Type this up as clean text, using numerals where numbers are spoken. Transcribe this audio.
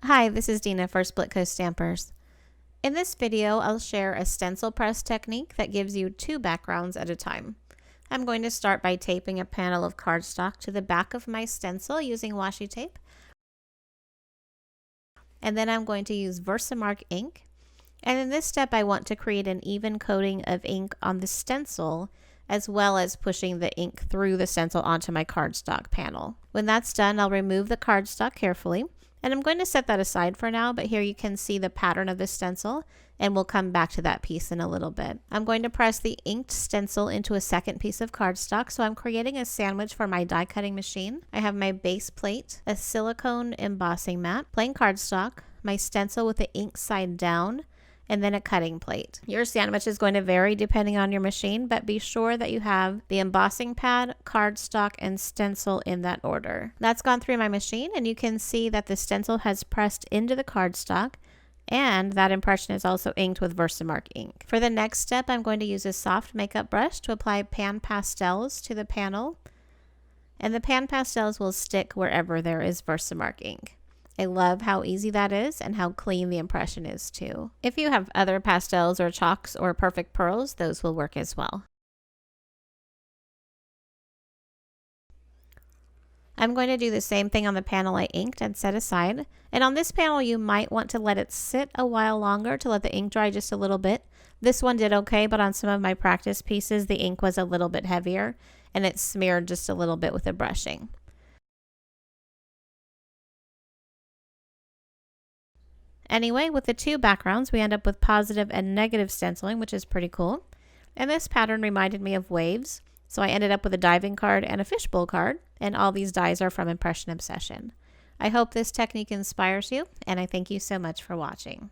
Hi, this is Dina for Splitcoaststampers. In this video, I'll share a stencil press technique that gives you two backgrounds at a time. I'm going to start by taping a panel of cardstock to the back of my stencil using washi tape. And then I'm going to use Versamark ink. And in this step, I want to create an even coating of ink on the stencil, as well as pushing the ink through the stencil onto my cardstock panel. When that's done, I'll remove the cardstock carefully. And I'm going to set that aside for now, but here you can see the pattern of the stencil, and we'll come back to that piece in a little bit. I'm going to press the inked stencil into a second piece of cardstock, so I'm creating a sandwich for my die cutting machine. I have my base plate, a silicone embossing mat, plain cardstock, my stencil with the ink side down, and then a cutting plate. Your sandwich is going to vary depending on your machine, but be sure that you have the embossing pad, cardstock, and stencil in that order. That's gone through my machine, and you can see that the stencil has pressed into the cardstock, and that impression is also inked with Versamark ink. For the next step, I'm going to use a soft makeup brush to apply pan pastels to the panel, and the pan pastels will stick wherever there is Versamark ink. I love how easy that is and how clean the impression is too. If you have other pastels or chalks or perfect pearls, those will work as well. I'm going to do the same thing on the panel I inked and set aside. And on this panel, you might want to let it sit a while longer to let the ink dry just a little bit. This one did okay, but on some of my practice pieces, the ink was a little bit heavier and it smeared just a little bit with the brushing. Anyway, with the two backgrounds, we end up with positive and negative stenciling, which is pretty cool. And this pattern reminded me of waves, so I ended up with a diving card and a fishbowl card, and all these dies are from Impression Obsession. I hope this technique inspires you, and I thank you so much for watching.